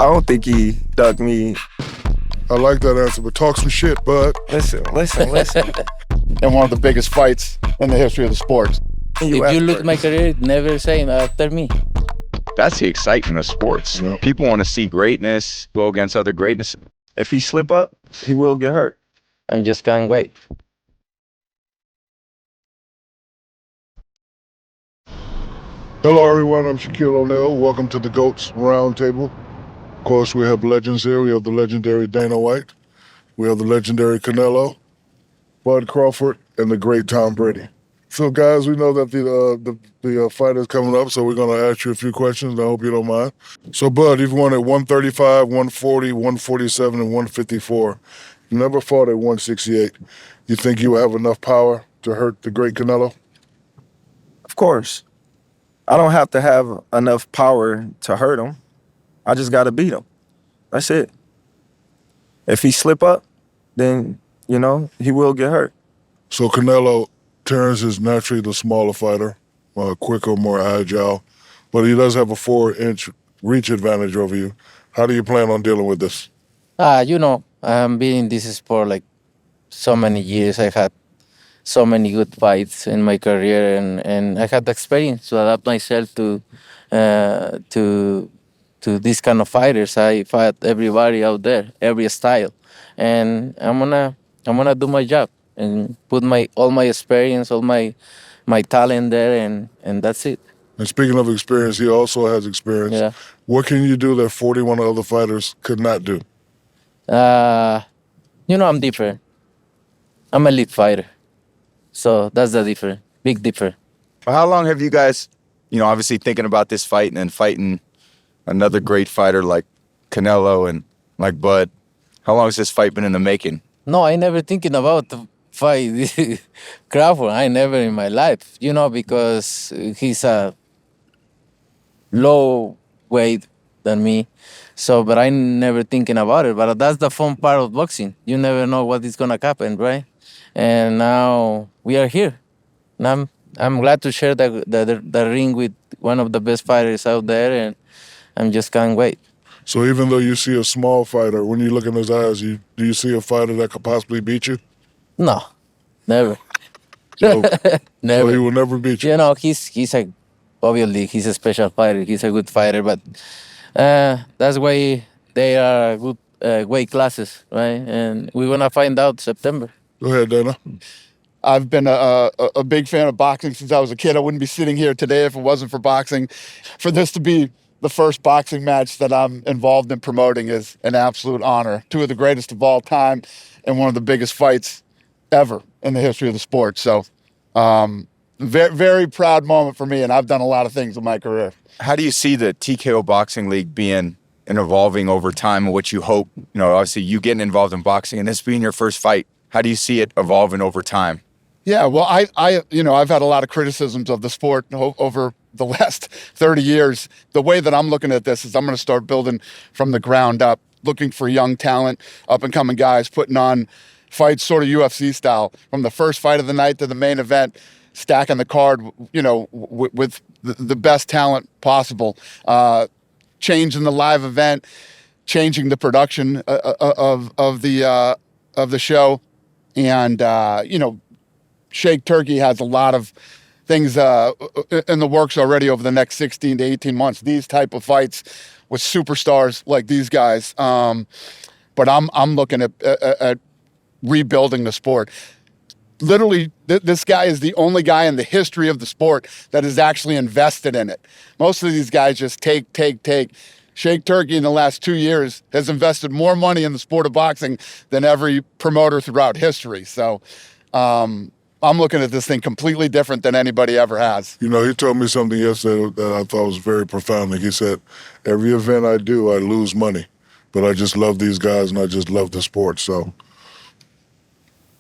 I don't think he ducked me. I like that answer, but talk some shit, bud. Listen. In one of the biggest fights in the history of the sport. If you look at my career, never say after me. That's the excitement of sports. Yeah. People want to see greatness go against other greatness. If he slip up, he will get hurt. I just can't wait. Hello, everyone. I'm Shaquille O'Neal. Welcome to the GOATS Roundtable. Of course, we have legends here. We have the legendary Dana White. We have the legendary Canelo, Bud Crawford, and the great Tom Brady. So, guys, we know that the fight is coming up, so we're going to ask you a few questions. I hope you don't mind. So, Bud, you've won at 135, 140, 147, and 154. You never fought at 168. You think you have enough power to hurt the great Canelo? Of course. I don't have to have enough power to hurt him. I just got to beat him. That's it. If he slip up, then, he will get hurt. So Canelo, Terence is naturally the smaller fighter, quicker, more agile, but he does have a 4-inch reach advantage over you. How do you plan on dealing with this? I've been in this sport like so many years. I've had so many good fights in my career, and I had the experience to adapt myself to these kind of fighters. I fight everybody out there, every style, and I'm gonna do my job and put all my experience, all my talent there, and that's it. And speaking of experience, he also has experience. Yeah. What can you do that 41 other fighters could not do? I'm different. I'm an elite fighter. So that's the difference, big difference. How long have you guys, obviously thinking about this fight and then fighting another great fighter like Canelo and like Bud? How long has this fight been in the making? No, I never thinking about the fight Crawford. I never in my life, because he's a low weight than me. So, but I never thinking about it. But that's the fun part of boxing. You never know what is gonna happen, right? And now we are here. And I'm glad to share the ring with one of the best fighters out there, and I just can't wait. So even though you see a small fighter, when you look in his eyes, do you see a fighter that could possibly beat you? No, never. So, Never. So he will never beat you? Obviously he's a special fighter. He's a good fighter, but that's why they are good weight classes, right? And we're gonna find out September. Go ahead, Dana. I've been a big fan of boxing since I was a kid. I wouldn't be sitting here today if it wasn't for boxing. For this to be the first boxing match that I'm involved in promoting is an absolute honor. Two of the greatest of all time and one of the biggest fights ever in the history of the sport. So very, very proud moment for me, and I've done a lot of things in my career. How do you see the TKO Boxing League being and evolving over time, and what you hope, obviously you getting involved in boxing and this being your first fight, how do you see it evolving over time? Yeah, well, I've had a lot of criticisms of the sport over the last 30 years. The way that I'm looking at this is I'm going to start building from the ground up, looking for young talent, up-and-coming guys, putting on fights sort of UFC style, from the first fight of the night to the main event, stacking the card, with the best talent possible, changing the live event, changing the production of the show. And, Shake Turkey has a lot of things in the works already over the next 16 to 18 months. These type of fights with superstars like these guys. But I'm looking at rebuilding the sport. Literally, this guy is the only guy in the history of the sport that is actually invested in it. Most of these guys just take. Shake Turkey in the last 2 years has invested more money in the sport of boxing than every promoter throughout history. So I'm looking at this thing completely different than anybody ever has. He told me something yesterday that I thought was very profound. He said, every event I do, I lose money, but I just love these guys and I just love the sport. So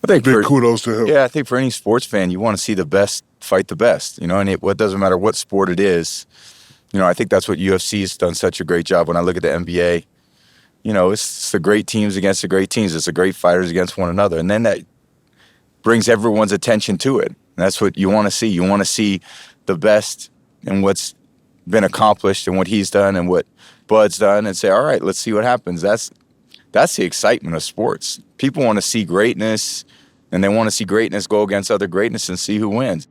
I think big kudos to him. Yeah, I think for any sports fan, you want to see the best fight the best, and it doesn't matter what sport it is. I think that's what UFC has done such a great job. When I look at the NBA, it's the great teams against the great teams. It's the great fighters against one another. And then that brings everyone's attention to it. And that's what you want to see. You want to see the best and what's been accomplished and what he's done and what Bud's done and say, all right, let's see what happens. That's the excitement of sports. People want to see greatness, and they want to see greatness go against other greatness and see who wins.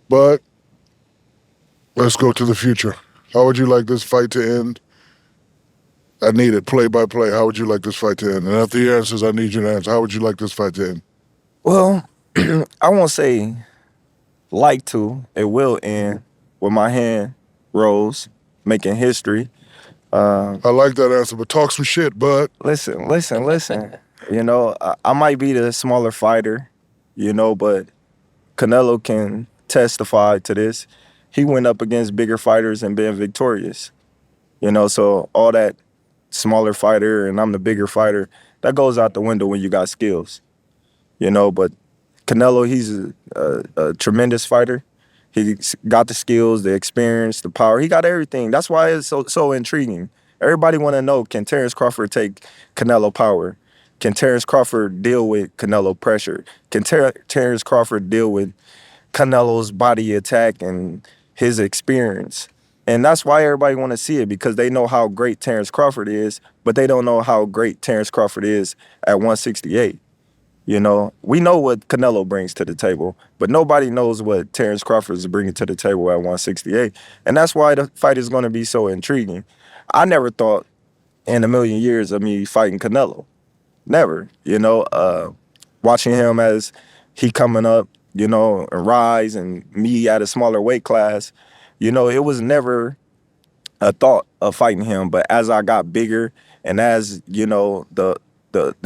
But let's go to the future. How would you like this fight to end? I need it play by play. How would you like this fight to end? And after the answers, I need you to answer. How would you like this fight to end? Well, I won't say like to. It will end with my hand rose, making history. I like that answer, but talk some shit, bud. Listen. You know, I might be the smaller fighter, you know, but Canelo can testify to this. He went up against bigger fighters and been victorious. You know, so all that smaller fighter and I'm the bigger fighter, that goes out the window when you got skills. You know, but Canelo, he's a tremendous fighter. He's got the skills, the experience, the power. He got everything. That's why it's so intriguing. Everybody want to know, can Terence Crawford take Canelo power? Can Terence Crawford deal with Canelo pressure? Can Terence Crawford deal with Canelo's body attack and his experience? And that's why everybody want to see it, because they know how great Terence Crawford is, but they don't know how great Terence Crawford is at 168. You know, we know what Canelo brings to the table, but nobody knows what Terence Crawford is bringing to the table at 168. And that's why the fight is going to be so intriguing. I never thought in a million years of me fighting Canelo. Never. You know, watching him as he coming up, you know, and rise, and me at a smaller weight class, you know, it was never a thought of fighting him. But as I got bigger and as, you know, the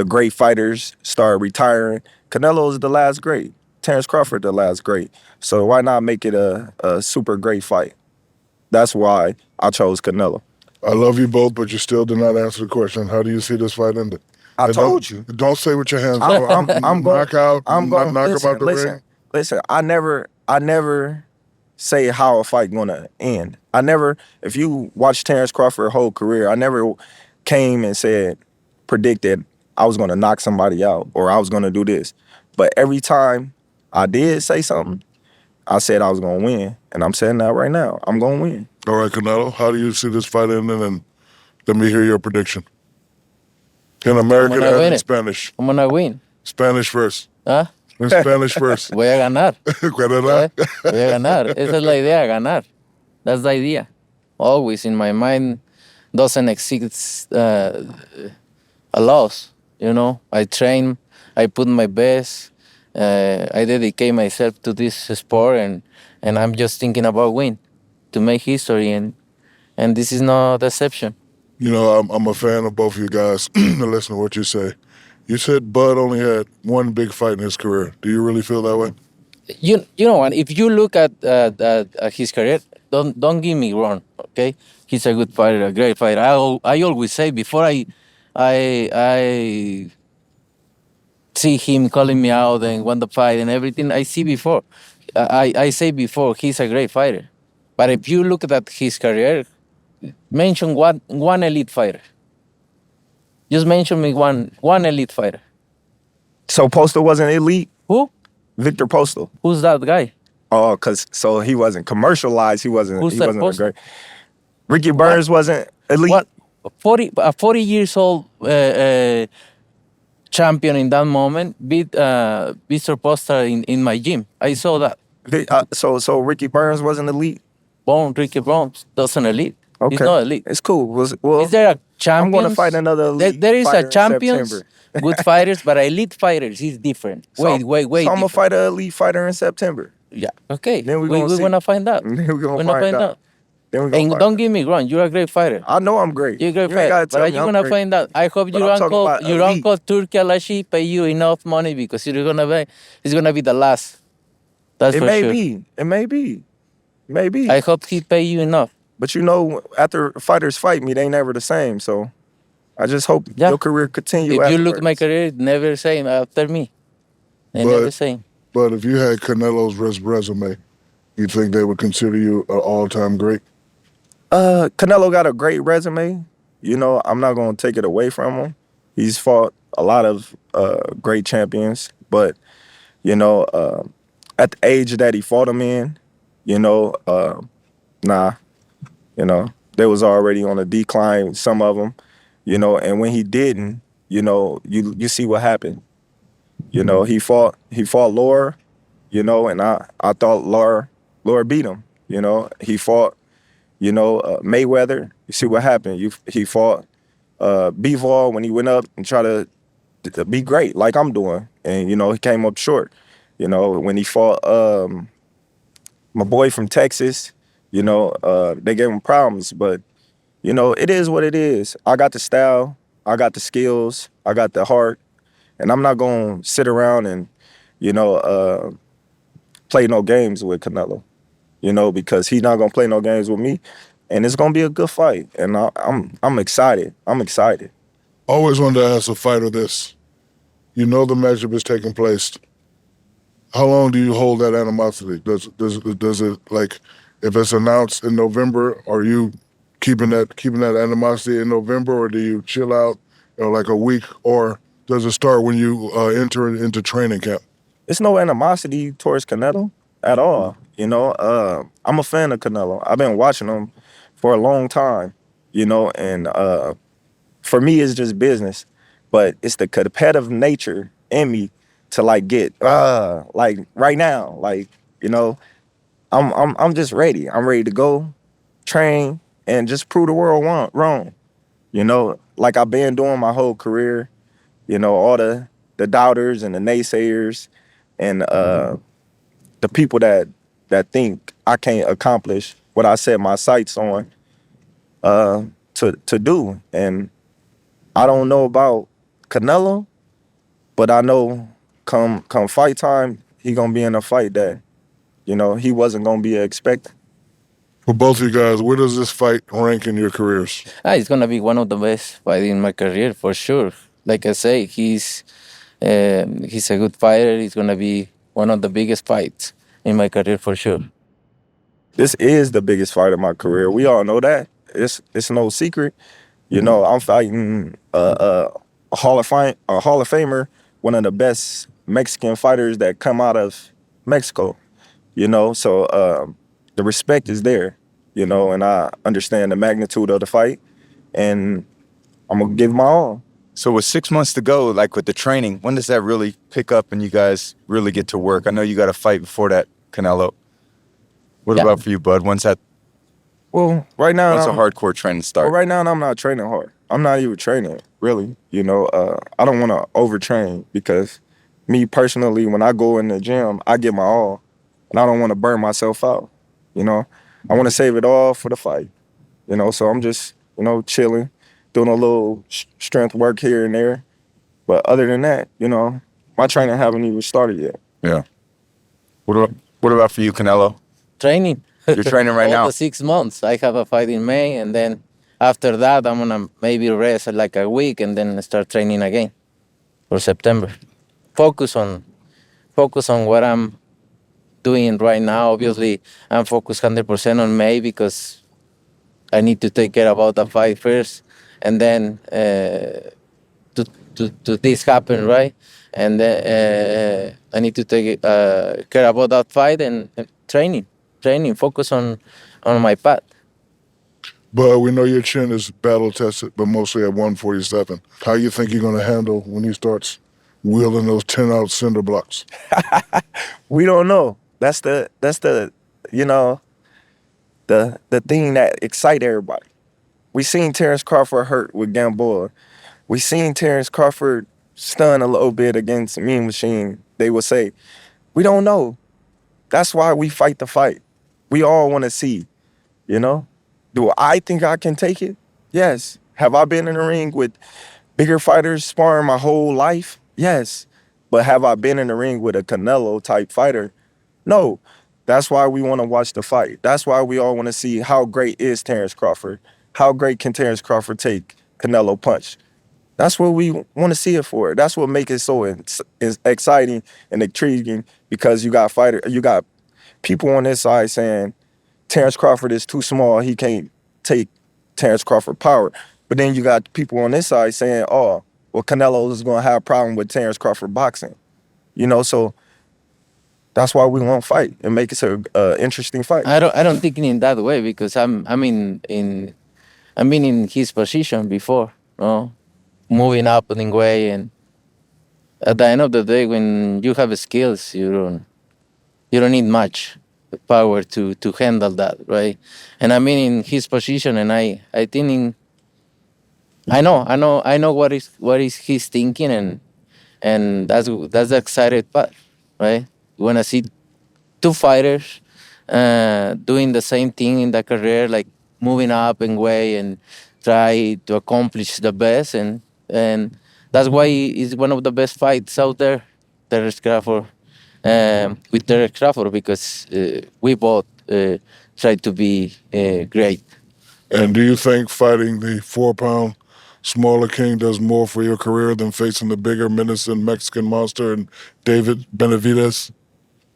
great fighters started retiring, Canelo's the last great. Terence Crawford the last great. So why not make it a super great fight? That's why I chose Canelo. I love you both, but you still did not answer the question. How do you see this fight ending? I And told you. Don't say with your hands. I'm going. Knock out. I'm going. Knock him out the ring. Listen. I never say how a fight gonna end. I never. If you watch Terence Crawford's whole career, I never came and predicted I was gonna knock somebody out or I was gonna do this. But every time I did say something, I said I was gonna win, and I'm saying that right now. I'm gonna win. All right, Canelo, how do you see this fight ending? And let me hear your prediction. In American gonna and win in it. Spanish. I'm gonna win. Spanish first. ¿Ah? In Spanish first. Voy a ganar. ¿Verdad? Voy a ganar. Esa es la idea, ganar. That's the idea. Always in my mind doesn't exist a loss. You know, I train, I put my best, I dedicate myself to this sport, and I'm just thinking about win, to make history, and this is no deception. You know, I'm a fan of both of you guys. Listen to what you say. You said Bud only had one big fight in his career. Do you really feel that way? You know what? If you look at his career, don't get me wrong. Okay, he's a good fighter, a great fighter. I always say before I see him calling me out and won the fight and everything. I see before. I say before he's a great fighter. But if you look at his career, mention one elite fighter. Just mention me one elite fighter. So Postal wasn't elite? Who? Victor Postal. Who's that guy? Oh, so he wasn't commercialized. He wasn't. Who's he that wasn't a Postal? great. Ricky Burns wasn't elite. What? 40 years old champion in that moment beat Mr. Postal in my gym. I saw that. So Ricky Burns wasn't elite. Ricky Burns doesn't elite. Okay, He's not elite. It's cool. Well, Is there a champion? I'm going to fight another elite. There is fighter a champions, in September. good fighters, but elite fighters is different. So Wait. I'm gonna fight an elite fighter in September. Yeah. Okay. Then we're we're gonna find out. Then we're We're gonna gonna find out. Then we're gonna And find don't out. get me wrong, you're a great fighter. I know I'm great. You're a great You ain't gotta fighter. But tell are me you I'm gonna great. find out? I hope But I'm talking about your elite. uncle Turki Alashi pay you enough money because it's gonna be the last. That's It for may sure. be. It may be. Maybe. I hope he pay you enough. But you know, after fighters fight me, they never the same. So I just hope Yeah. your career continue. If you look at my afterwards. career, never same after me. They But- never same. But if you had Canelo's resume, you think they would consider you an all-time great? Canelo got a great resume. You know, I'm not gonna take it away from him. He's fought a lot of great champions, but you know, at the age that he fought him in, you know, nah, You know, they was already on a decline, some of them, you know, and when he didn't, you know, you see what happened. You know, he fought Laura, you know, and I thought Laura beat him. You know, he fought, you know, Mayweather. You see what happened. He fought Bivol when he went up and tried to be great like I'm doing, and you know he came up short. You know, when he fought my boy from Texas, you know, they gave him problems, but you know it is what it is. I got the style, I got the skills, I got the heart, and I'm not gonna sit around and you know play no games with Canelo. You know, because he's not gonna play no games with me, and it's gonna be a good fight. And I'm excited. I'm excited. Always wanted to ask a fighter this. You know the matchup is taking place. How long do you hold that animosity? Does it like if it's announced in November, are you keeping that animosity in November, or do you chill out like a week, or does it start when you enter into training camp? It's no animosity towards Canelo at all. You know, I'm a fan of Canelo. I've been watching him for a long time. You know, and for me, it's just business. But it's the competitive nature in me to like get like right now, like you know, I'm just ready. I'm ready to go, train, and just prove the world wrong. You know, like I've been doing my whole career. You know, all the doubters and the naysayers and the people that think I can't accomplish what I set my sights on to do. And I don't know about Canelo, but I know come fight time, he gonna be in a fight that you know he wasn't gonna be expecting. For both of you guys, where does this fight rank in your careers? It's gonna be one of the best fights in my career for sure. Like I say, he's a good fighter. He's gonna be one of the biggest fights in my career for sure. This is the biggest fight of my career. We all know that. It's no secret. You know, I'm fighting a Hall of Famer, one of the best Mexican fighters that come out of Mexico. You know, so the respect is there. You know, and I understand the magnitude of the fight, and I'm gonna give my all. So with 6 months to go, like with the training, when does that really pick up and you guys really get to work? I know you got a fight before that, Canelo. What Yeah. about for you, Bud? When's that? Well, right now, When's the hardcore training start? well, right now I'm not training hard. I'm not even training really. You know, I don't want to overtrain because me personally, when I go in the gym, I give my all, and I don't want to burn myself out. You know, I want to save it all for the fight. You know, so I'm just you know chilling, doing a little strength work here and there. But other than that, you know, my training haven't even started yet. Yeah. What about for you, Canelo? Training. You're training right All now. the 6 months. I have a fight in May, and then after that, I'm gonna maybe rest like a week, and then start training again for September. Focus on focus on what I'm doing right now. Obviously, I'm focused 100% on May because I need to take care about the fight first, and then to this happen, right? And then I need to take care about that fight and training, focus on my path. But we know your chin is battle tested, but mostly at 147. How you think you're going to handle when he starts wielding those 10-out cinder blocks? We don't know. That's the you know the thing that excite everybody. We seen Terence Crawford hurt with Gamboa. We seen Terence Crawford stun a little bit against Mean Machine. They would say, we don't know. That's why we fight the fight. We all want to see, you know? Do I think I can take it? Yes. Have I been in the ring with bigger fighters sparring my whole life? Yes. But have I been in the ring with a Canelo type fighter? No. That's why we want to watch the fight. That's why we all want to see how great is Terence Crawford. How great can Terence Crawford take Canelo punch? That's what we want to see it for. That's what makes it so is exciting and intriguing because you got people on this side saying Terence Crawford is too small. He can't take Terence Crawford power. But then you got people on this side saying, oh, well, Canelo is going to have a problem with Terence Crawford boxing. You know, so That's why we won't fight and make it a interesting fight. I don't think in that way because I'm in his position before, no, moving up in way, and at the end of the day, when you have skills, you don't need much power to handle that, right? And I'm in his position, and I think I know what is he's thinking, and that's the excited part, right? You wanna see two fighters doing the same thing in their career, like moving up in way and try to accomplish the best, and that's why it's one of the best fights out there, Terence Crawford, with Terence Crawford, because we both try to be great. And do you think fighting the 4-pound smaller king does more for your career than facing the bigger menacing Mexican monster and David Benavidez?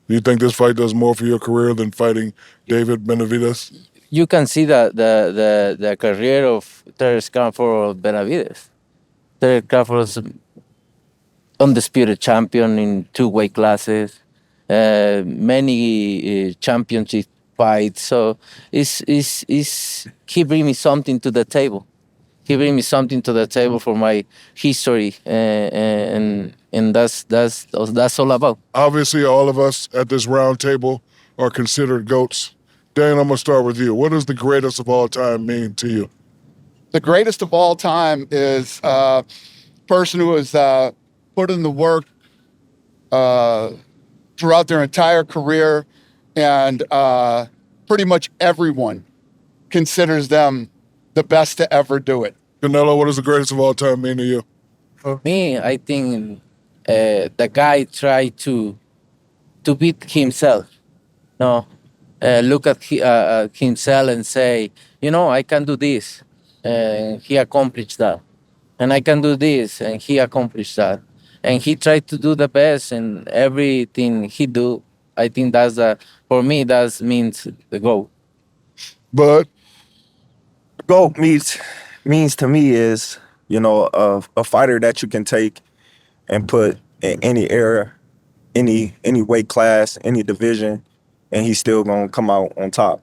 Do you think this fight does more for your career than fighting David Benavidez? You can see the career of Terence Crawford or Benavidez. Terence Crawford is undisputed champion in two weight classes, many championship fights. So he bring me something to the table. He bring me something to the table for my history, and that's all about. Obviously, all of us at this round table are considered GOATs. Dan, I'm going to start with you. What does the greatest of all time mean to you? The greatest of all time is a person who has put in the work throughout their entire career, and pretty much everyone considers them the best to ever do it. Canelo, what does the greatest of all time mean to you? For me, I think the guy tried to beat himself. No, look at himself and say, I can do this, and he accomplished that, and I can do this, and he accomplished that, and he tried to do the best, and everything he do, I think for me that means the goal. Bud, GOAT means to me is, a fighter that you can take and put in any era, any weight class, any division, and he's still gonna come out on top.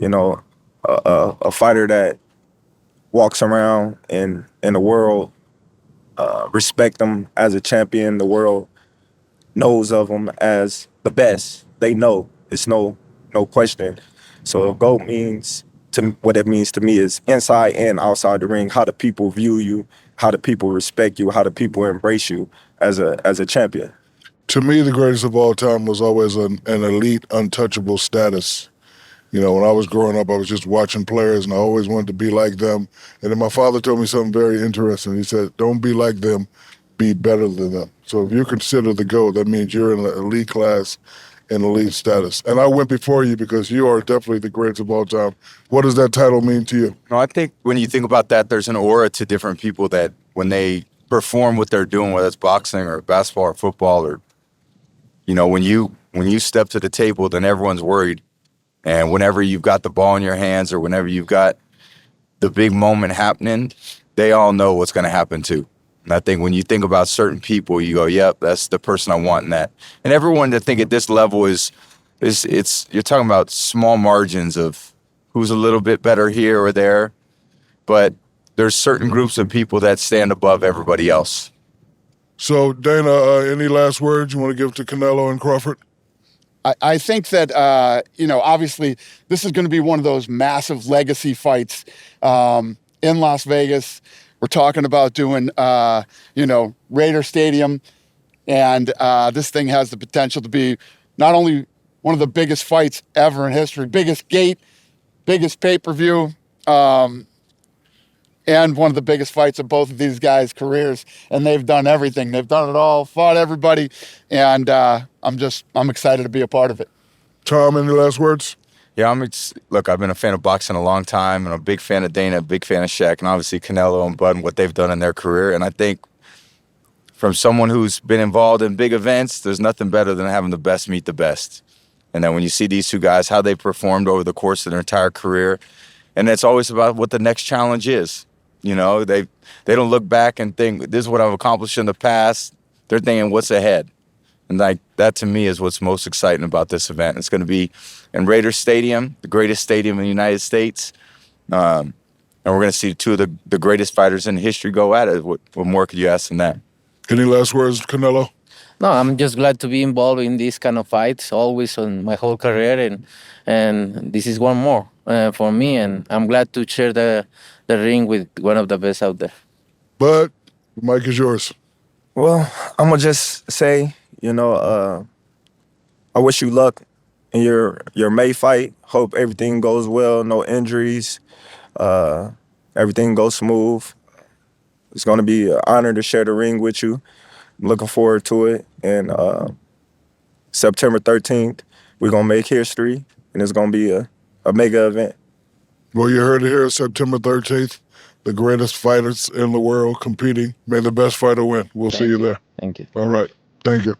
A fighter that walks around in the world, respect him as a champion. The world knows of him as the best. They know it's no question. So GOAT means what it means to me is inside and outside the ring. How do people view you? How do people respect you? How do people embrace you as a champion? to me, the greatest of all time was always an elite, untouchable status. When I was growing up, I was just watching players, and I always wanted to be like them. And then my father told me something very interesting. He said, don't be like them, be better than them. So if you're considered the GOAT, that means you're in the elite class and elite status. And I went before you because you are definitely the greatest of all time. What does that title mean to you? No, I think when you think about that, there's an aura to different people that when they perform what they're doing, whether it's boxing or basketball or football, or when you step to the table, then everyone's worried. And whenever you've got the ball in your hands or whenever you've got the big moment happening, they all know what's going to happen too. And I think when you think about certain people, you go, yep, that's the person I want in that. And everyone that think at this level is you're talking about small margins of who's a little bit better here or there. But there's certain groups of people that stand above everybody else. So, Dana, any last words you want to give to Canelo and Crawford? I think that, obviously this is going to be one of those massive legacy fights in Las Vegas. We're talking about doing, Raider Stadium. And this thing has the potential to be not only one of the biggest fights ever in history, biggest gate, biggest pay-per-view, and one of the biggest fights of both of these guys' careers. And they've done everything. They've done it all, fought everybody. And I'm excited to be a part of it. Tom, any last words? Yeah, look, I've been a fan of boxing a long time, and I'm a big fan of Dana, a big fan of Shaq, and obviously Canelo and Bud and what they've done in their career. And I think from someone who's been involved in big events, there's nothing better than having the best meet the best. And then when you see these two guys, how they performed over the course of their entire career, and it's always about what the next challenge is. They don't look back and think, this is what I've accomplished in the past. They're thinking, what's ahead? And like that to me is what's most exciting about this event. It's going to be in Raiders Stadium, the greatest stadium in the United States. And we're going to see two of the greatest fighters in history go at it. What more could you ask than that? Any last words, Canelo? No, I'm just glad to be involved in these kind of fights, always on my whole career, and this is one more for me, and I'm glad to share the ring with one of the best out there. Bud, the mic is yours. Well, I'm gonna just say, I wish you luck in your May fight. Hope everything goes well, no injuries, everything goes smooth. It's gonna be an honor to share the ring with you. I'm looking forward to it. And September 13th, we're gonna make history, and it's gonna be a mega event. Well, you heard it here, September 13th. The greatest fighters in the world competing. May the best fighter win. We'll see you there. Thank you. All right. Thank you.